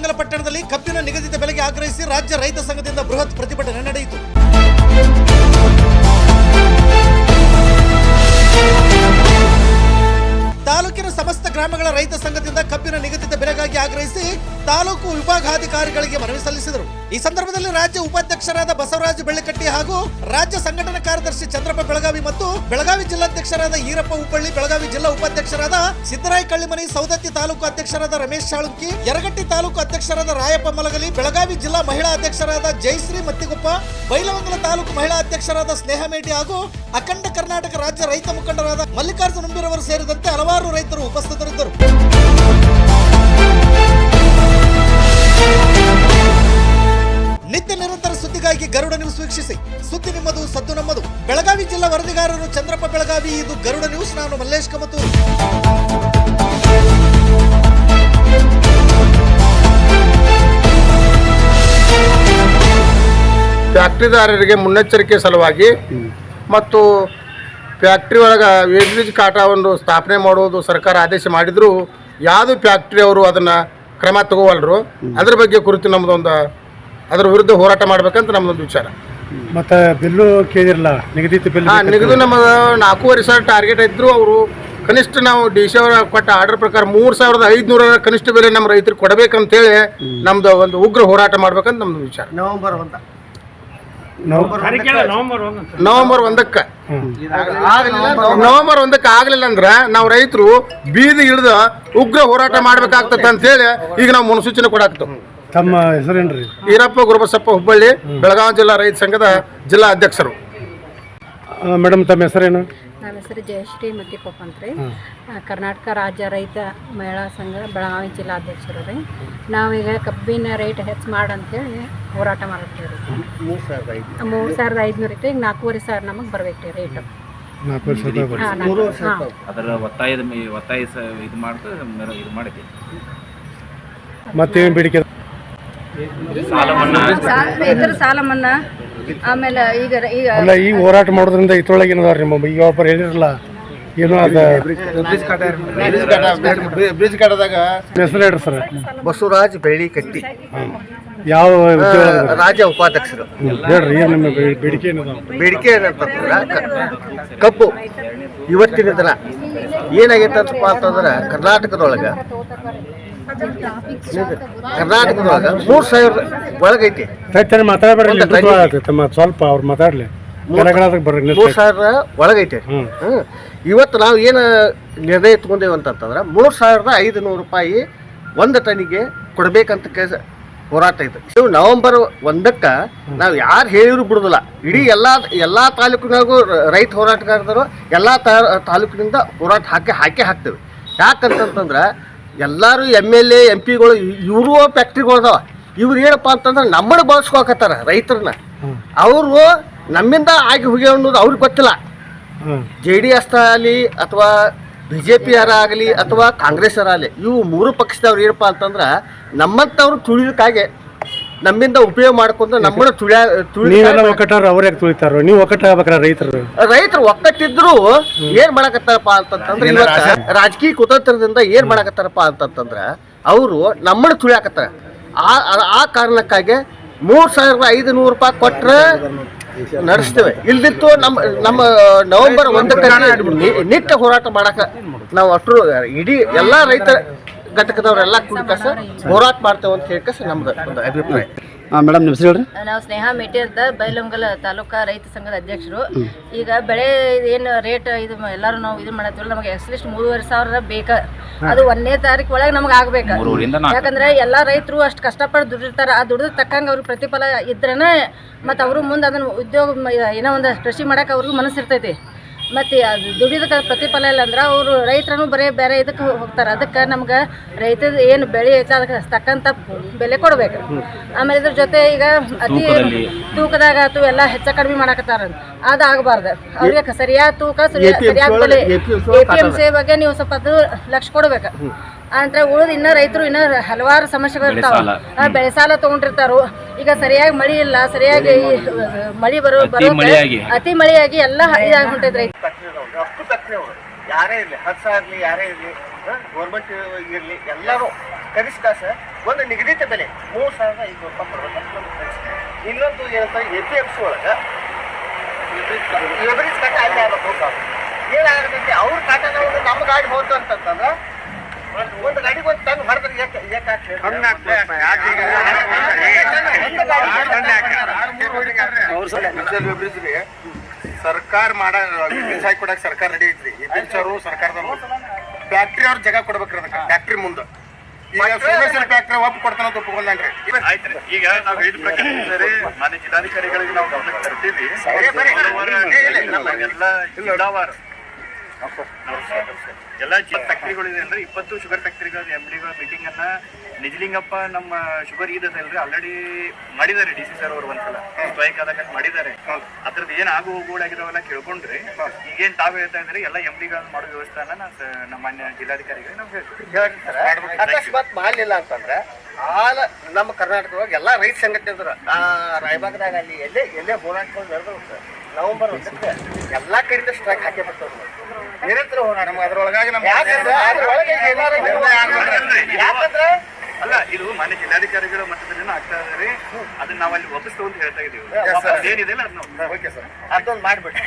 ಬೈಲಹೊಂಗಲ ಪಟ್ಟಣದಲ್ಲಿ ಕಬ್ಬಿನ ನಿಗದಿತ ಬೆಲೆಗೆ ಆಗ್ರಹಿಸಿ ರಾಜ್ಯ ರೈತ ಸಂಘದಿಂದ ಬೃಹತ್ ಪ್ರತಿಭಟನೆ ನಡೆಯಿತು. ತಾಲೂಕಿನ ಸಮಸ್ತ ಗ್ರಾಮಗಳ ರೈತ ಸಂಘದಿಂದ ಕಬ್ಬಿನ ನಿಗದಿತ ಬೆಲೆಗಾಗಿ ಆಗ್ರಹಿಸಿ ತಾಲೂಕು ವಿಭಾಗಾಧಿಕಾರಿಗಳಿಗೆ ಮನವಿ ಸಲ್ಲಿಸಿದರು. ಈ ಸಂದರ್ಭದಲ್ಲಿ ರಾಜ್ಯ ಉಪಾಧ್ಯಕ್ಷರಾದ ಬಸವರಾಜ ಬೆಳ್ಳಿಕಟ್ಟಿ ಹಾಗೂ ರಾಜ್ಯ ಸಂಘಟನಾ ಕಾರ್ಯದರ್ಶಿ ಚಂದ್ರಪ್ಪ ಬೆಳಗಾವಿ ಮತ್ತು ಬೆಳಗಾವಿ ಜಿಲ್ಲಾಧ್ಯಕ್ಷರಾದ ಈರಪ್ಪ ಹುಬ್ಬಳ್ಳಿ, ಬೆಳಗಾವಿ ಜಿಲ್ಲಾ ಉಪಾಧ್ಯಕ್ಷರಾದ ಸಿದ್ದರಾಯ ಕಳ್ಳಿಮನಿ, ಸೌದತ್ತಿ ತಾಲೂಕು ಅಧ್ಯಕ್ಷರಾದ ರಮೇಶ್ ಶಾಳುಂಕಿ, ಯರಗಟ್ಟಿ ತಾಲೂಕು ಅಧ್ಯಕ್ಷರಾದ ರಾಯಪ್ಪ ಮಲಗಲಿ, ಬೆಳಗಾವಿ ಜಿಲ್ಲಾ ಮಹಿಳಾ ಅಧ್ಯಕ್ಷರಾದ ಜಯಶ್ರೀ ಮತ್ತಿಗೊಪ್ಪ, ಬೈಲಹೊಂಗಲ ತಾಲೂಕು ಮಹಿಳಾ ಅಧ್ಯಕ್ಷರಾದ ಸ್ನೇಹ ಮೇಟಿ ಹಾಗೂ ಅಖಂಡ ಕರ್ನಾಟಕ ರಾಜ್ಯ ರೈತ ಮುಖಂಡರಾದ ಮಲ್ಲಿಕಾರ್ಜುನ ಉಂಬಿರವರು ಸೇರಿದಂತೆ ಹಲವಾರು ರೈತರು ಉಪಸ್ಥಿತರಿದ್ದರು. ನಿತ್ಯ ನಿರಂತರ ಸುದ್ದಿಗಾಗಿ ಗರುಡ ನ್ಯೂಸ್ ವೀಕ್ಷಿಸಿ. ಸುದ್ದಿ ನಿಮ್ಮದು, ಸದ್ದು ನಮ್ಮದು. ಬೆಳಗಾವಿ ಜಿಲ್ಲಾ ವರದಿಗಾರರು ಚಂದ್ರಪ್ಪ ಬೆಳಗಾವಿ. ಇದು ಗರುಡ ನ್ಯೂಸ್. ನಾನು ಮಲ್ಲೇಶ್ ಕಮತೂರು. ಫ್ಯಾಕ್ಟ್ರಿದಾರರಿಗೆ ಮುನ್ನೆಚ್ಚರಿಕೆ ಸಲುವಾಗಿ ಮತ್ತು ಫ್ಯಾಕ್ಟ್ರಿ ಒಳಗೆ ವೇಸ್ಟೇಜ್ ಕಾಟವನ್ನು ಸ್ಥಾಪನೆ ಮಾಡುವುದು ಸರ್ಕಾರ ಆದೇಶ ಮಾಡಿದ್ರು ಯಾವುದು ಫ್ಯಾಕ್ಟ್ರಿ ಅವರು ಅದನ್ನು ಕ್ರಮ ತಗೋವಲ್ರು. ಅದ್ರ ಬಗ್ಗೆ ಕುರಿತು ನಮ್ಮದೊಂದು ಅದರ ವಿರುದ್ಧ ಹೋರಾಟ ಮಾಡ್ಬೇಕಂತ ನಮ್ಮದೊಂದು ವಿಚಾರ. ಮತ್ತು ಬಿಲ್ಲು ಕೇಳಿರಲ್ಲ, ನಿಗದಿತ ಬಿಲ್ ನಿಗದಿ ನಮ್ಮ 4,500 ಟಾರ್ಗೆಟ್ ಇದ್ರು. ಅವರು ಕನಿಷ್ಠ ನಾವು ಡಿ.ಸಿ ಅವರ ಕೊಟ್ಟ ಆರ್ಡರ್ ಪ್ರಕಾರ 3,500 ಕನಿಷ್ಠ ಬೆಲೆ ನಮ್ಮ ರೈತರಿಗೆ ಕೊಡಬೇಕಂತೇಳಿ ನಮ್ದು ಒಂದು ಉಗ್ರ ಹೋರಾಟ ಮಾಡ್ಬೇಕಂತ ನಮ್ದು ವಿಚಾರ. ನವೆಂಬರ್ 1ಕ್ಕೆ ಆಗಲಿಲ್ಲ ಅಂದ್ರೆ ನಾವು ರೈತರು ಬೀದಿ ಇಳಿದು ಉಗ್ರ ಹೋರಾಟ ಮಾಡ್ಬೇಕಾಗ್ತದೆ ಅಂತೇಳಿ ಈಗ ನಾವು ಮುನ್ಸೂಚನೆ ಕೊಡಾಕ್ತೇವೆ. ತಮ್ಮ ಹೆಸರೇನ್ರಿ? ಈರಪ್ಪ ಗುರುಬಸಪ್ಪ, ಹುಬ್ಬಳ್ಳಿ, ಬೆಳಗಾವಿ ಜಿಲ್ಲಾ ರೈತ ಸಂಘದ ಜಿಲ್ಲಾ ಅಧ್ಯಕ್ಷರು. ಮೇಡಮ್, ತಮ್ಮ ಹೆಸರೇನು? ನನ್ನ ಹೆಸರು ಜಯಶ್ರೀ ಮತ್ತಿಗೊಪ್ಪ ಅಂತ್ರಿ. ಕರ್ನಾಟಕ ರಾಜ್ಯ ರೈತ ಮಹಿಳಾ ಸಂಘ ಬೆಳಗಾವಿ ಜಿಲ್ಲಾ ಅಧ್ಯಕ್ಷರು ರೀ. ನಾವೀಗ ಕಬ್ಬಿನ ರೇಟ್ ಹೆಚ್ಚು ಮಾಡಂತೇಳಿ ಹೋರಾಟ ಮಾಡ್ತೀವಿ ರೀ. 3,500 ಇತ್ತು, ಈಗ 4,500 ನಮಗೆ ಬರ್ಬೇಕು ರೀ ರೇಟ್. 4,500 ಅದರ ಒತ್ತಾಯ ಇದು ಮಾಡ್ತಾರೆ ಇದು ಮಾಡಿದ್ವಿ. ಮತ್ತೇನು ಬೇಡಿಕೆ? ರೈತರ ಸಾಲ ಮನ್ನಾ. ಆಮೇಲೆ ಈಗ ಅಲ್ಲ, ಈ ಹೋರಾಟ ಮಾಡೋದ್ರಿಂದ ಇದ್ರೊಳಗೆ ಏನದಾರ ನಿಮ್ಮ ಈಗ ಒಬ್ಬರು ಹೇಳಿರಲ್ಲ ಏನೋ ಅದ ಬ್ರಿಡ್ಜ್ ಕಟ್ಟದಾಗ ಹೆಸರು ಹೇಳ್ರಿ ಸರ್. ಬಸವರಾಜ್ ಬೆಳ್ಳಿಕಟ್ಟಿ, ಯಾವ ರಾಜ್ಯ ಉಪಾಧ್ಯಕ್ಷರು. ಹೇಳ್ರಿ, ಏನು ನಿಮ್ಮ ಬೇಡಿಕೆ ಏನದ? ಬೇಡಿಕೆ ಏನಂತಂದ್ರೆ ಕಬ್ಬು ಇವತ್ತಿನ ದಿನ ಏನಾಗೈತಪ್ಪ ಅಂತಂದ್ರೆ ಕರ್ನಾಟಕದೊಳಗೆ 3,000 ಒಳಗೈತಿ. ಮಾತಾಡ್ಬೇಡ್ರಿ, ತಮ್ಮ ಸ್ವಲ್ಪ ಅವ್ರು ಮಾತಾಡ್ಲಿ. 3,000 ಒಳಗೈತೆ. ಇವತ್ತು ನಾವು ಏನು ನಿರ್ಣಯ ತಗೊಂಡೇವು ಅಂತಂದ್ರೆ 3,500 ರೂಪಾಯಿ 1 ಟನ್ನಿಗೆ ಕೊಡ್ಬೇಕಂತ ಹೋರಾಟ ಇದೆ. ಇವು ನವೆಂಬರ್ 1ಕ್ಕೆ ನಾವು ಯಾರು ಹೇಳಿದ್ರು ಬಿಡುದಿಲ್ಲ. ಇಡೀ ಎಲ್ಲಾ ತಾಲೂಕಿನಾಗೂ ರೈತ ಹೋರಾಟಗಾರರು ಎಲ್ಲಾ ತಾಲೂಕಿನಿಂದ ಹೋರಾಟ ಹಾಕ್ತೇವೆ. ಯಾಕಂತಂದ್ರೆ ಎಲ್ಲರೂ MLA MP ಗಳು ಇವರು ಫ್ಯಾಕ್ಟ್ರಿಗಳದಾವ. ಇವ್ರು ಏನಪ್ಪ ಅಂತಂದ್ರೆ ನಮ್ಮನ್ನು ಬಳಸ್ಕೋಕತ್ತಾರ ರೈತರನ್ನ. ಅವರು ನಮ್ಮಿಂದ ಆಗಿ ಹೋಗ್ಯಾವ ಅನ್ನೋದು ಅವ್ರಿಗೆ ಗೊತ್ತಿಲ್ಲ. JDS ಆಗಲಿ ಅಥವಾ BJP ಆಗಲಿ ಅಥವಾ ಕಾಂಗ್ರೆಸ್ ಆಗಲಿ, ಇವು 3 ಪಕ್ಷದವ್ರು ಏನಪ್ಪ ಅಂತಂದ್ರೆ ನಮ್ಮಂಥವ್ರು ತುಳಿದಕ್ಕಾಗಿ ನಮ್ಮಿಂದ ಉಪಯೋಗ ಮಾಡ್ಕೊಂಡು ನಮ್ಮನ್ನು ಒಕ್ಕಟ್ಟಾರ. ಅವ್ರು ಯಾಕೆ ತುಳಿತಾರ? ನೀವು ಒಕ್ಕಟ್ಟಾಗಬೇಕಾರ. ರೈತರು ಒಕ್ಕಟ್ಟಿದ್ರು ಏನ್ ಮಾಡಕತ್ತಾರಪ್ಪ ಅಂತಂದ್ರೆ ಇವತ್ತು ರಾಜಕೀಯ ಕುತಂತ್ರದಿಂದ ಏನ್ ಮಾಡಕತ್ತಾರಪ್ಪ ಅಂತಂದ್ರೆ ಅವರು ನಮ್ಮನ್ನು ತುಳಿಯಾಕತ್ತಾರ. ಆ ಕಾರಣಕ್ಕಾಗಿ 3,500 ರೂಪಾಯಿ ಕೊಟ್ರೆ ನಡೆಸ್ತೇವೆ. ಇಲ್ದಿತ್ತು ನಮ್ಮ ನವೆಂಬರ್ 1ಕ್ಕೆ ನಿತ್ಯ ಹೋರಾಟ ಮಾಡಕ ನಾವು ಅಷ್ಟು ಇಡೀ ಎಲ್ಲಾ ರೈತ ಘಟಕದವರೆಲ್ಲ ಕೂಡಿಕಸ ಹೋರಾಟ ಮಾಡ್ತೇವೆ ಅಂತ ಹೇಳಕಸ ನಮ್ದು ಒಂದು ಅಭಿಪ್ರಾಯ. ಮೇಡಮ್, ನಿಮ್ಮ ಹೆಸರು ಹೇಳ್ರಿ? ನಾವು ಸ್ನೇಹ ಮೇಟಿ ಅಂತ, ಬೈಲಹೊಂಗಲ ತಾಲೂಕಾ ರೈತ ಸಂಘದ ಅಧ್ಯಕ್ಷರು. ಈಗ ಬೆಳೆ ಏನು ರೇಟ್ ಇದು ಎಲ್ಲರೂ ನಾವು ಇದು ಮಾಡತ್ತೀವಲ್ಲ, ನಮಗೆ ಅಟ್ಲೀಸ್ಟ್ 3,500 ಬೇಕಾ. ಅದು 1ನೇ ತಾರೀಕು ಒಳಗೆ ನಮ್ಗೆ ಆಗ್ಬೇಕು. ಯಾಕಂದ್ರೆ ಎಲ್ಲಾ ರೈತರು ಅಷ್ಟು ಕಷ್ಟಪಟ್ಟು ದುಡಿರ್ತಾರೆ. ಆ ದುಡಿದ ತಕ್ಕಂಗೆ ಅವ್ರಿಗೆ ಪ್ರತಿಫಲ ಇದ್ರೇನೆ ಮತ್ತು ಅವರು ಮುಂದೆ ಅದನ್ನು ಉದ್ಯೋಗ ಏನೋ ಒಂದು ಕೃಷಿ ಮಾಡಕ್ಕೆ ಅವ್ರಿಗೂ ಮನಸ್ಸಿರ್ತೈತಿ. ಮತ್ತು ಅದು ದುಡಿದ ಪ್ರತಿಫಲ ಇಲ್ಲ ಅಂದ್ರೆ ಅವರು ರೈತರನ್ನು ಬರೀ ಬೇರೆ ಇದಕ್ಕೆ ಹೋಗ್ತಾರೆ. ಅದಕ್ಕೆ ನಮ್ಗೆ ರೈತದ ಏನು ಬೆಳೆ ಐತೆ ಅದಕ್ಕೆ ತಕ್ಕಂಥ ಬೆಲೆ ಕೊಡ್ಬೇಕು. ಆಮೇಲೆ ಇದ್ರ ಜೊತೆ ಈಗ ಅತಿ ತೂಕದಾಗ ಆತು ಎಲ್ಲ ಹೆಚ್ಚ ಕಡಿಮೆ ಮಾಡಕತ್ತಾರ. ಅದು ಆಗಬಾರ್ದು. ಅವ್ರಿಗೆ ಸರಿಯಾದ ತೂಕ ಸರಿಯಾದ ಬೆಲೆ APMC ಬಗ್ಗೆ ನೀವು ಸ್ವಲ್ಪ ಅದು ಲಕ್ಷ್ಯ ಕೊಡ್ಬೇಕು. ಅಂದ್ರೆ ಉಳಿದ ಇನ್ನೂ ರೈತರು ಇನ್ನೂ ಹಲವಾರು ಸಮಸ್ಯೆಗಳು ಇರ್ತಾವ. ಬೆಳೆ ಸಾಲ ತಗೊಂಡಿರ್ತಾರೋ. ಈಗ ಸರಿಯಾಗಿ ಮಳಿ ಇಲ್ಲ, ಸರಿಯಾಗಿ ಮಳಿ ಅತಿ ಮಳೆಯಾಗಿ ಎಲ್ಲ ಇದಾಗಿ ಹೊಂಟೈತೆ. ಅಷ್ಟು ಫ್ಯಾಕ್ಟ್ರಿಯವರು ಯಾರೇ ಇರಲಿ, 10 ಇರಲಿ, ಯಾರೇ ಇರಲಿ, ಗೌರ್ಮೆಂಟ್ ಇರಲಿ, ಎಲ್ಲರೂ ಕನಿಷ್ಠ ಒಂದು ನಿಗದಿತ ಬೆಲೆ 3,500 ರೂಪಾಯಿ ಕೊಡ್ಬೇಕಂತ ನಮ್ಗೆ ಕಳಿಸ್ತಾರೆ. ಇನ್ನೊಂದು ಏನಂತಾರೆ APMC ಒಳಗೆ ಎವರೇಜ್ ಕಾಟ ಅಲ್ಲಿ ಆಗ್ಬೇಕು. ಏನಾಗುತ್ತೆ ಅವ್ರ ಕಾಟ ನಮ್ಮ ಗಾಡಿ ಹೋಯ್ತು ಅಂತಂದ್ರೆ ಒಂದು ಗಾಡಿಗೆ ಒಂದು ಟನ್ ಹೊಡೆದ್ರೆ ಸರ್ಕಾರ ಮಾಡ ಹಾಕಿ ಕೊಡಕ್ ಸರ್ಕಾರ ರೆಡಿ ಐತ್ರಿ. ಅವರು ಸರ್ಕಾರದವ್ರು ಫ್ಯಾಕ್ಟ್ರಿ ಅವ್ರ ಜಾಗ ಕೊಡ್ಬೇಕ್ರಿ ಅದಕ್ಕೆ ಫ್ಯಾಕ್ಟ್ರಿ ಮುಂದೆ. ಈಗ ಸೋಮೇಶ್ವರ ಫ್ಯಾಕ್ಟ್ರಿ ಒಪ್ಪು ಕೊಡ್ತಾನ ಒಪ್ಪಿಕೊಂಡ್ರಿ. ಆಯ್ತ್ರಿ. ಈಗ ನಾವು ಹೇಳಿದ ಪ್ರಕಾರ ಮಾನ್ಯ ಜಿಲ್ಲಾಧಿಕಾರಿಗಳಿಗೆ ನಾವು ಗಮನಕ್ಕೆ ತರ್ತೀವಿ. ಎಲ್ಲ ಜಿಲ್ಲಾವಾರು ಎಲ್ಲ ಫ್ಯಾಕ್ಟ್ರಿಗಳಿದೆ ಅಂದ್ರೆ 20 ಶುಗರ್ ಫ್ಯಾಕ್ಟ್ರಿಗಳ MDಗಳ ಮೀಟಿಂಗ್ ಅನ್ನ ನಿಜಲಿಂಗಪ್ಪ ನಮ್ಮ ಶುಗರ್ ಇದಲ್ರಿ ಆಲ್ರೆಡಿ ಮಾಡಿದ್ದಾರೆ. DC ಸರ್ ಅವರು ಒಂದ್ಸಲ ಸ್ಟ್ರೈಕ್ ಆದಾಗ ಮಾಡಿದ್ದಾರೆ. ಅದ್ರದ್ದು ಏನ್ ಆಗು ಹೋಗುಗಳಾಗಿರೋವೆಲ್ಲ ಕೇಳ್ಕೊಂಡ್ರಿ. ಈಗೇನ್ ತಾವ್ ಹೇಳ್ತಾ ಇದ್ರೆ ಎಲ್ಲ MDಗಳನ್ನ ಮಾಡೋ ವ್ಯವಸ್ಥೆನ ನಮ್ಮ ಮಾನ್ಯ ಜಿಲ್ಲಾಧಿಕಾರಿಗಳಿಗೆ ನಾವು ಹೇಳ್ತೀವಿ. ಅಕಸ್ಮಾತ್ ಮಾಡಲಿಲ್ಲ ಅಂತಂದ್ರೆ ನಮ್ಮ ಕರ್ನಾಟಕದೊಳಗೆ ಎಲ್ಲ ರೈತ ಸಂಘಟನೆ ಇದ್ರು ರಾಯಬಾಗದಾಗ ಅಲ್ಲಿ ಎಲ್ಲೇ ಹೋರಾಟಗಳು ನಡೆದ್ರು ನವೆಂಬರ್ 1ಕ್ಕೆ ಎಲ್ಲಾ ಕಡೆಯಿಂದ ಸ್ಟ್ರೈಕ್ ಹಾಕಿ ಬರ್ತಾರೆ. ನಿರಂತರ ಹೋರಾಟ ಅದ್ರೊಳಗಾಗಿ ಯಾಕಂದ್ರೆ ಅಲ್ಲ ಇದು ಮಾನ್ಯ ಜಿಲ್ಲಾಧಿಕಾರಿಗಳ ಮಟ್ಟದಲ್ಲಿ ಆಗ್ತಾ ಇದಾರೆ. ಅದನ್ನ ನಾವು ಅಲ್ಲಿ ಒಪ್ಪಿಸ್ತು ಅಂತ ಹೇಳ್ತಾ ಇದೀವಿ. ಏನಿದೆ ಅದನ್ನ ಓಕೆ ಸರ್ ಅದೊಂದು ಮಾಡ್ಬಿಟ್ಟು